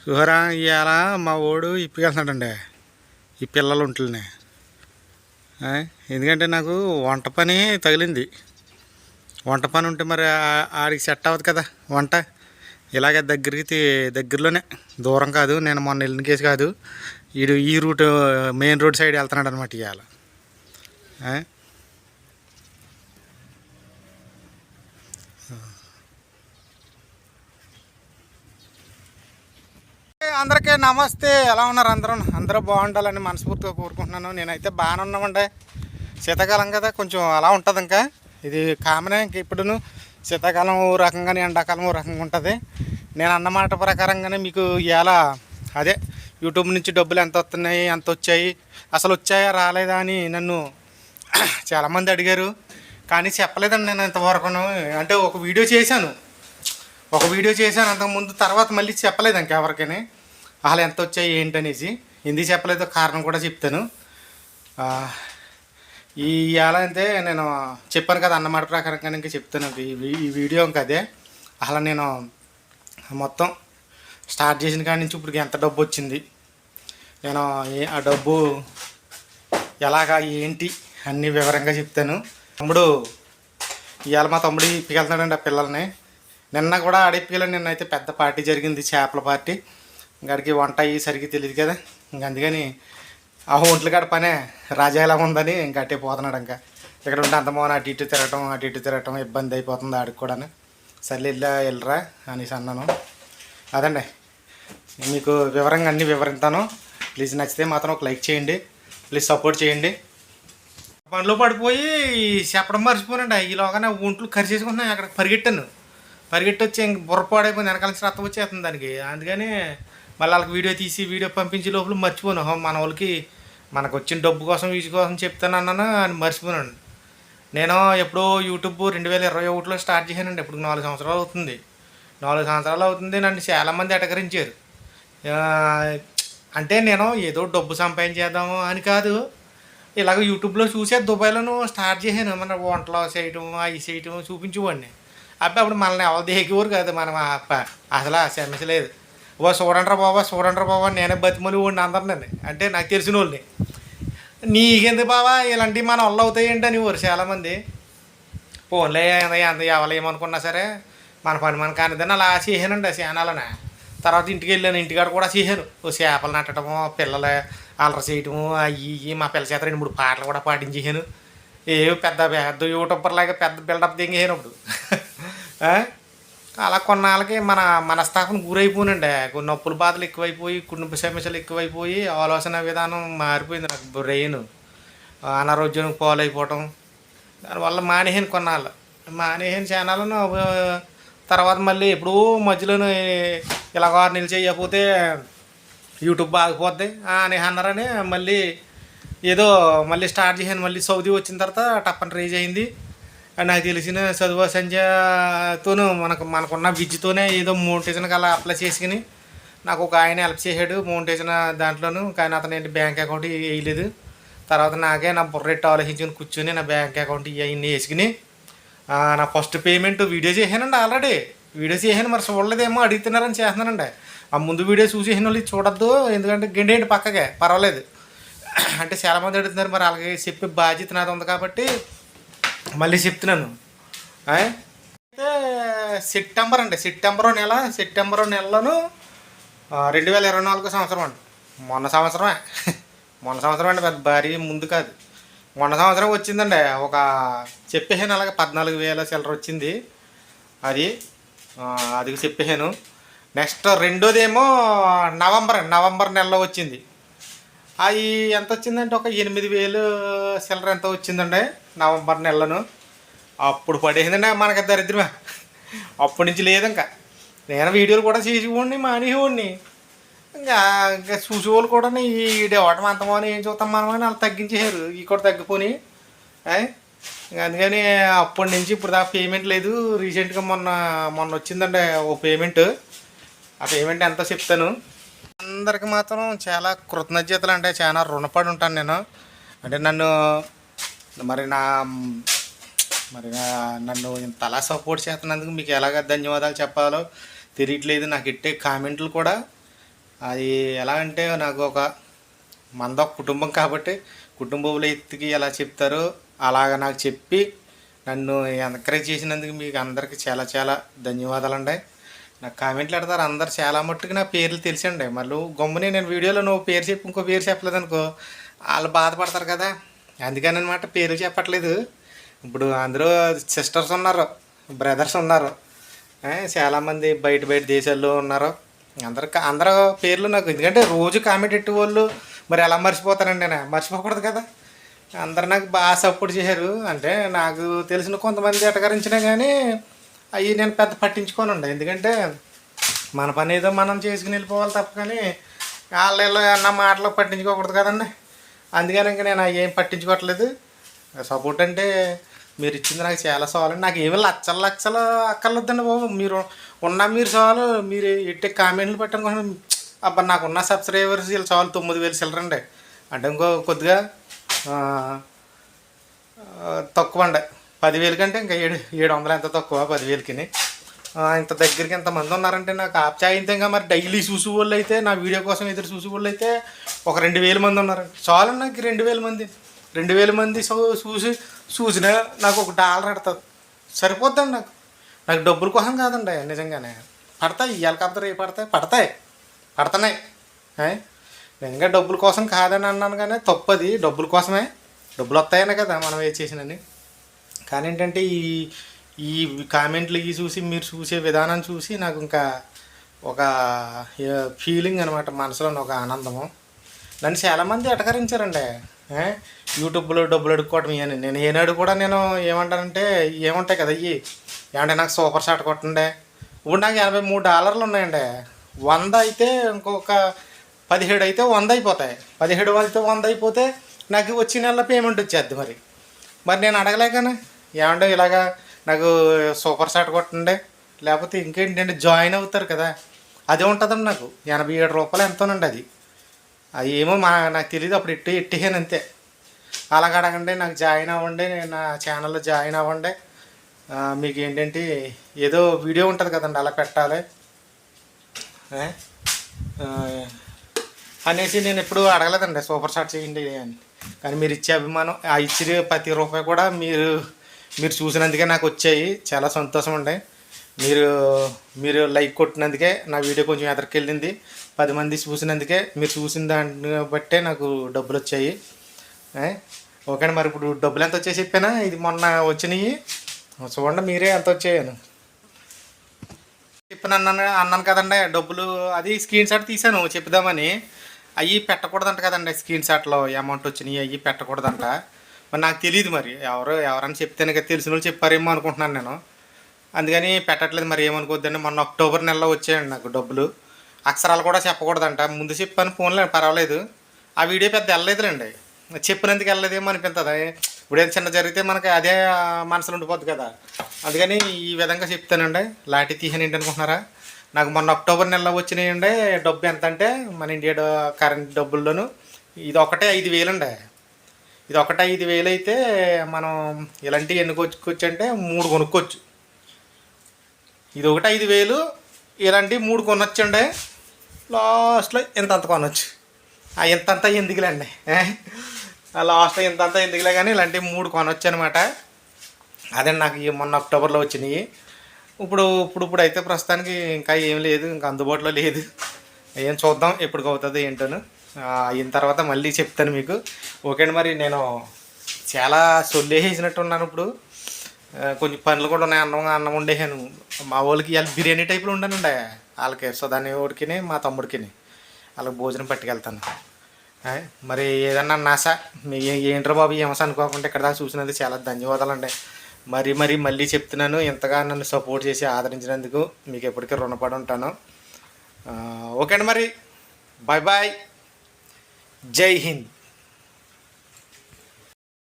చూసారా ఇవాళ మా ఓడు ఇప్పుకెళ్తున్నాడండి ఈ పిల్లలు ఉంటుల్ని. ఎందుకంటే నాకు వంట పని తగిలింది. వంట పని ఉంటే మరి ఆడికి సెట్ అవ్వదు కదా వంట. ఇలాగే దగ్గరలోనే, దూరం కాదు. నేను మొన్న వెళ్ళిన కేసు కాదు. ఈ రూట్ మెయిన్ రోడ్ సైడ్ వెళ్తున్నాడు అనమాట ఇవాళ. అందరికీ నమస్తే. ఎలా ఉన్నారు అందరూ బాగుండాలని మనస్ఫూర్తిగా కోరుకుంటున్నాను. నేనైతే బాగానే ఉన్నామండి. శీతాకాలం కదా, కొంచెం అలా ఉంటుంది. ఇంకా ఇది కామనే. ఇంక ఇప్పుడును శీతాకాలం రకంగానే, ఎండాకాలం రకంగా ఉంటుంది. నేను అన్నమాట ప్రకారంగానే మీకు ఇవాళ అదే యూట్యూబ్ నుంచి డబ్బులు ఎంత వస్తున్నాయి, ఎంత వచ్చాయి, అసలు వచ్చాయా రాలేదా అని నన్ను చాలామంది అడిగారు. కానీ చెప్పలేదండి నేను ఇంతవరకును. అంటే ఒక వీడియో చేశాను అంతకుముందు. తర్వాత మళ్ళీ చెప్పలేదు ఇంకెవరికైనా అసలు ఎంత వచ్చాయి ఏంటనేసి. ఎందుకు చెప్పలేదో కారణం కూడా చెప్తాను. ఈ ఇవాళ అయితే నేను చెప్పాను కదా అన్నమాట ప్రకారంగా ఇంకా చెప్తాను. ఈ వీడియో ఇంకా అదే. అసలు నేను మొత్తం స్టార్ట్ చేసిన కాడి నుంచి ఇప్పుడు ఎంత డబ్బు వచ్చింది, నేను ఆ డబ్బు ఎలాగా ఏంటి అన్నీ వివరంగా చెప్తాను. ఇవాళ మా తమ్ముడు ఇప్పుకెళ్తున్నాడండి ఆ పిల్లల్ని. నిన్న కూడా ఆడిపిల్లలు. నిన్నైతే పెద్ద పార్టీ జరిగింది, చేపల పార్టీ. ఇంకాడికి వంట అయ్యి సరిగ్గా తెలియదు కదా. ఇంక అందుకని ఆ ఒంట్ల కాడ పనే రాజా ఎలా ఉందని ఇంకా అట్టే పోతున్నాడు. ఇంకా ఇక్కడ ఉంటే అంతమోన అటు ఇటు తిరగటం ఇబ్బంది అయిపోతుంది ఆడికి కూడా. సర్లే వెళ్ళరా అనేసి అన్నాను. అదండి మీకు వివరంగా అన్నీ వివరిస్తాను. ప్లీజ్ నచ్చితే మాత్రం ఒక లైక్ చేయండి, ప్లీజ్ సపోర్ట్ చేయండి. పనిలో పడిపోయి చెప్పడం మర్చిపోనండి. ఈలోగానే ఒంట్లు కరిచేసుకుంటున్నాయి. అక్కడ పరిగెట్టి వచ్చి ఇంక బుర్రపాడైపోయింది. వెనకాల నుంచి రక్తం వచ్చేస్తుంది దానికి. అందుకని మళ్ళీ వాళ్ళకి వీడియో పంపించే లోపల మర్చిపోను. మన వాళ్ళకి మనకు వచ్చిన డబ్బు కోసం వీటి కోసం చెప్తాను అన్నాను అని మర్చిపోయాను. నేను ఎప్పుడో యూట్యూబ్ 2021లో స్టార్ట్ చేశానండి. ఇప్పుడు 4 సంవత్సరాలు అవుతుంది. 4 సంవత్సరాలు అవుతుంది. నన్ను చాలామంది ఎటకరించారు. అంటే నేను ఏదో డబ్బు సంపాదించేద్దాము అని కాదు, ఇలాగ యూట్యూబ్లో చూసే దుబాయ్లోనూ స్టార్ట్ చేశాను. మన వంటలు చేయటం అవి చేయటం చూపించేవాడిని. అప్పుడు మనల్ని ఎవరు దేకేవారు కాదు. మనం అసలు సమస్య లేదు. చూడండ్రా బాబా నేనే బతిమలి వాడిని అందరినండి. అంటే నాకు తెలిసిన వాళ్ళని. నీకెందుకు బావా ఇలాంటివి మన వాళ్ళు అవుతాయి ఏంటి అని ఊరు చాలామంది. ఫోన్లే ఎంత ఎవలేమనుకున్నా సరే మన పని మన కానిదని అలా చేశానండి. శానాలనే తర్వాత ఇంటికి వెళ్ళాను. ఇంటికాడ కూడా చేశాను. చేపలు నట్టడము, పిల్లలు అలర చేయటము, అవి మా పిల్ల చేత 2-3 పాటలు కూడా పాటించేసాను. పెద్ద యూట్యూబర్లాగా పెద్ద బిల్డప్ దింగేసాను అప్పుడు. అలా కొన్నాళ్ళకి మనస్తాపన గురైపోయినండి. కొన్ని నొప్పుల బాధలు ఎక్కువైపోయి, కుటుంబ సమస్యలు ఎక్కువైపోయి, ఆలోచన విధానం మారిపోయింది. నాకు బ్రెయిన్ అనారోగ్యం పాలైపోవటం. దానివల్ల మానేసాను కొన్నాళ్ళు. ఛానల్ను తర్వాత మళ్ళీ ఎప్పుడూ మధ్యలోనే ఇలా 6 నెలలు చేయకపోతే యూట్యూబ్ ఆగిపోద్ది అని అన్నారని మళ్ళీ మళ్ళీ స్టార్ట్ చేశాను. మళ్ళీ సౌదీ వచ్చిన తర్వాత టప్పని రేజ్ అయింది. నాకు తెలిసిన చదువు సంధ్యతోనూ మనకున్న విద్యతోనే ఏదో మోనిటైజేషన్కి అలా అప్లై చేసుకుని నాకు ఒక ఆయన హెల్ప్ చేశాడు మోనిటైజేషన్ దాంట్లోనూ. కానీ అతను ఏంటి బ్యాంక్ అకౌంట్ వేయలేదు. తర్వాత నాకే నా బుర్రెట్టు ఆలోచించుకొని కూర్చొని నా బ్యాంక్ అకౌంట్ ఇవన్నీ వేసుకుని నా ఫస్ట్ పేమెంట్ వీడియో చేశానండి. ఆల్రెడీ వీడియో చేశాను. మరి చూడలేదేమో అడుగుతున్నారని చేస్తున్నానండి. ఆ ముందు వీడియో చూసేసిన వాళ్ళు చూడొద్దు, ఎందుకంటే గిండేంటి పక్కకే పర్వాలేదు. అంటే చాలామంది అడుగుతున్నారు. మరి అలాగే చెప్పే బాధ్యత నాది ఉంది కాబట్టి మళ్ళీ చెప్తున్నాను. అయితే సెప్టెంబర్ నెలలోను 2024 సంవత్సరం అండి. మొన్న సంవత్సరం అండి. పెద్ద భారీ ముందు కాదు, మొన్న సంవత్సరం వచ్చిందండి. ఒక చెప్పేసాను అలాగే 14,000 చిల్లర వచ్చింది. అది చెప్పేసాను. నెక్స్ట్ రెండోదేమో నవంబర్ నెలలో వచ్చింది. అది ఎంత వచ్చిందంటే ఒక 8,000 చిల్లర ఎంత వచ్చిందండి నవంబర్ నెలను. అప్పుడు పడేసిందండి మనకి దరిద్రమే. అప్పటి నుంచి లేదు. ఇంకా నేను వీడియోలు కూడా చేసేవాడిని, మానేసేవాడిని. ఇంకా చూసేవాళ్ళు కూడా ఈ డేవటం అంతమో అని ఏం చూస్తాం మనం అని వాళ్ళు తగ్గించేశారు. ఈ కూడా తగ్గిపోయి. అందుకని అప్పటి నుంచి ఇప్పుడు దాకా పేమెంట్ లేదు. రీసెంట్గా మొన్న వచ్చిందండి ఓ పేమెంట్. ఆ పేమెంట్ ఎంతో చెప్తాను. అందరికి మాత్రం చాలా కృతజ్ఞతలు. అంటే చాలా రుణపడి ఉంటాను నేను. అంటే నన్ను ఇంతలా సపోర్ట్ చేస్తున్నందుకు మీకు ఎలాగ ధన్యవాదాలు చెప్పాలో తెలియట్లేదు. నాకు ఇట్టే కామెంట్లు కూడా అది ఎలా అంటే నాకు ఒక మనదొక కుటుంబం కాబట్టి కుటుంబంలో ఎత్తుకి ఎలా చెప్తారో అలాగ నాకు చెప్పి నన్ను ఎంకరేజ్ చేసినందుకు మీకు అందరికీ చాలా చాలా ధన్యవాదాలండి. నాకు కామెంట్లు పెడతారు అందరు, చాలా మట్టుకు నా పేర్లు తెలిసండి. మళ్ళీ గమ్ముని నేను వీడియోలో నువ్వు పేరు చెప్పి ఇంకో పేరు చెప్పలేదు అనుకో వాళ్ళు బాధపడతారు కదా, అందుకని అనమాట పేర్లు చెప్పట్లేదు. ఇప్పుడు అందరూ సిస్టర్స్ ఉన్నారు, బ్రదర్స్ ఉన్నారు, చాలామంది బయట బయట దేశాల్లో ఉన్నారు. అందరూ పేర్లు నాకు, ఎందుకంటే రోజు కామెంట్ పెట్టే వాళ్ళు మరి ఎలా మర్చిపోతానండి, నేను మర్చిపోకూడదు కదా. అందరు నాకు బాగా సపోర్ట్ చేశారు. అంటే నాకు తెలిసిన కొంతమంది ఎటకరించినా కానీ అవి నేను పెద్ద పట్టించుకోనండి. ఎందుకంటే మన పని ఏదో మనం చేసుకుని వెళ్ళిపోవాలి తప్ప, కానీ వాళ్ళు అన్న మాటలు పట్టించుకోకూడదు కదండి. అందుకని ఇంకా నేను అవి ఏం పట్టించుకోవట్లేదు. సపోర్ట్ అంటే మీరు ఇచ్చింది నాకు చాలా చాలండి. నాకు ఏమి లక్షలు లక్షలు అక్కర్లేదండి బాబు, మీరు మీరు చాలు. మీరు ఎట్టే కామెంట్లు పెట్టనుకోండి, అబ్బా నాకున్న సబ్స్క్రైబర్స్ వీళ్ళు చాలు 9,000 చిల్లరండి. అంటే ఇంకో కొద్దిగా తక్కువ అండి, 10,000 కంటే ఇంకా 700 ఎంత తక్కువ 10,000కి. ఇంత దగ్గరికి ఎంతమంది ఉన్నారంటే నాకు ఆప్యాయంతో. ఇంకా మరి డైలీ చూసే వాళ్ళు అయితే, నా వీడియో కోసం ఎదురు చూసే వాళ్ళు అయితే ఒక 2,000 మంది ఉన్నారండి. చాలు నాకు 2,000 మంది. 2,000 మంది చూసినా నాకు $1 పడుతుంది, సరిపోద్దండి. నాకు డబ్బుల కోసం కాదండి, నిజంగానే పడతాయి. ఇవాళ కాకపోతే రేపు పడుతున్నాయి. నిజంగా డబ్బుల కోసం కాదని అన్నాను, కానీ తప్పది. డబ్బుల కోసమే, డబ్బులు వస్తాయనే కదా మనం ఏది చేసినని. కానీ ఏంటంటే ఈ కామెంట్లు ఇవి చూసి, మీరు చూసే విధానం చూసి నాకు ఇంకా ఒక ఫీలింగ్ అనమాట, మనసులో ఒక ఆనందము. నన్ను చాలామంది ఎటకరించారండి, యూట్యూబ్లో డబ్బులు అడుక్కోవటం ఇవన్నీ. నేను ఏనాడు కూడా నేను ఏమంటానంటే, ఏముంటాయి కదా ఇవి ఏమంటే నాకు సూపర్ షాట్ కొట్టండి. ఇప్పుడు నాకు $83 ఉన్నాయండి. 100 అయితే ఇంకొక 17 అయితే 100 అయిపోతాయి. 17 అయితే 100 అయిపోతే నాకు వచ్చే నెల పేమెంట్ వచ్చేద్ది. మరి నేను అడగలేకనే ఏమంటే ఇలాగా నాకు సూపర్ షాట్ కొట్టండి, లేకపోతే ఇంకేంటంటే జాయిన్ అవుతారు కదా, అదే ఉంటుందండి. నాకు $87 ఎంతోనండి అది. అది ఏమో నాకు తెలియదు, అప్పుడు ఎట్టేసాను అంతే. అలాగ అడగండి, నాకు జాయిన్ అవ్వండి, నా ఛానల్లో జాయిన్ అవ్వండి, మీకు ఏంటంటే ఏదో వీడియో ఉంటుంది కదండి అలా పెట్టాలి అనేసి నేను ఎప్పుడు అడగలేదండి సూపర్ షాట్ చేయండి అని. కానీ మీరు ఇచ్చే అభిమానం, ఆ ఇచ్చే ప్రతి రూపాయి కూడా మీరు చూసినందుకే నాకు వచ్చాయి. చాలా సంతోషం అండి. మీరు లైక్ కొట్టినందుకే నా వీడియో కొంచెం ఎదరికెళ్ళింది. 10 మంది చూసినందుకే, మీరు చూసిన దాన్ని బట్టే నాకు డబ్బులు వచ్చాయి. ఓకే. మరి ఇప్పుడు డబ్బులు ఎంత వచ్చాయి చెప్పానా, ఇది మొన్న వచ్చినాయి చూడండి మీరే ఎంత వచ్చాయను చెప్పిన అన్నాను కదండి. డబ్బులు అది స్క్రీన్ షాట్ తీసాను చెప్దామని. అవి పెట్టకూడదంట కదండి, స్క్రీన్ షాట్లో అమౌంట్ వచ్చినాయి అవి పెట్టకూడదంట. మరి నాకు తెలియదు, మరి ఎవరైనా చెప్తేనే కదా, తెలిసిన వాళ్ళు చెప్పారేమో అనుకుంటున్నాను నేను, అందుకని పెట్టట్లేదు. మరి ఏమనుకోద్దండి, మొన్న అక్టోబర్ నెలలో వచ్చాయండి నాకు డబ్బులు. అక్షరాలు కూడా చెప్పకూడదంట, ముందు చెప్పాను ఫోన్లో, పర్వాలేదు. ఆ వీడియో పెద్ద వెళ్ళలేదులేండి, చెప్పినందుకు వెళ్ళలేదేమో అనిపిస్తుంది. ఇప్పుడు ఏం చిన్న జరిగితే మనకి అదే మనసులో ఉండిపోద్ది కదా, అందుకని ఈ విధంగా చెప్తానండి. లాటి తీసాను ఏంటి అనుకుంటున్నారా, నాకు మొన్న అక్టోబర్ నెలలో వచ్చినాయండి. డబ్బు ఎంత అంటే మన ఇండియా కరెంట్ డబ్బుల్లోనూ ఇది ఒకటే 5,000 అండి. ఇది ఒకటే 5,000 అయితే మనం ఇలాంటివి ఎన్ని కొనుక్కోవచ్చు అంటే 3 కొనుక్కోవచ్చు. ఇది ఒకటి 5,000, ఇలాంటివి 3 కొనొచ్చండి. లాస్ట్లో ఇంతంత కొనొచ్చు. ఆ ఇంతంత ఎందుకులేండి, లాస్ట్లో ఇంతంత ఎందుకులే, కానీ ఇలాంటివి 3 కొనొచ్చు అనమాట. అదే నాకు మొన్న అక్టోబర్లో వచ్చినాయి. ఇప్పుడు అయితే ప్రస్తుతానికి ఇంకా ఏం లేదు, ఇంకా అందుబాటులో లేదు. ఏం చూద్దాం ఎప్పటికి అవుతుంది ఏంటోను. అయిన తర్వాత మళ్ళీ చెప్తాను మీకు. ఓకే అండి. మరి నేను చాలా సొల్లేసేసినట్టు ఉన్నాను ఇప్పుడు. కొంచెం పనులు కూడా ఉన్నాయి, అన్నం వండేసాను. మా వాళ్ళకి ఇవాళ బిర్యానీ టైప్లో ఉండానండి వాళ్ళకి, సుధాని వాడికి మా తమ్ముడికి. వాళ్ళకి భోజనం పట్టుకెళ్తాను. మరి ఏదన్నా నాసా మీ ఏంట్రా బాబు ఏమసా అనుకోకుండా ఇక్కడ దాకా చూసినందుకు చాలా ధన్యవాదాలండి. మళ్ళీ చెప్తున్నాను, ఇంతగా నన్ను సపోర్ట్ చేసి ఆదరించినందుకు మీకు ఎప్పటికీ రుణపడి ఉంటాను. ఓకే అండి. మరి బాయ్ బాయ్, జై హింద్.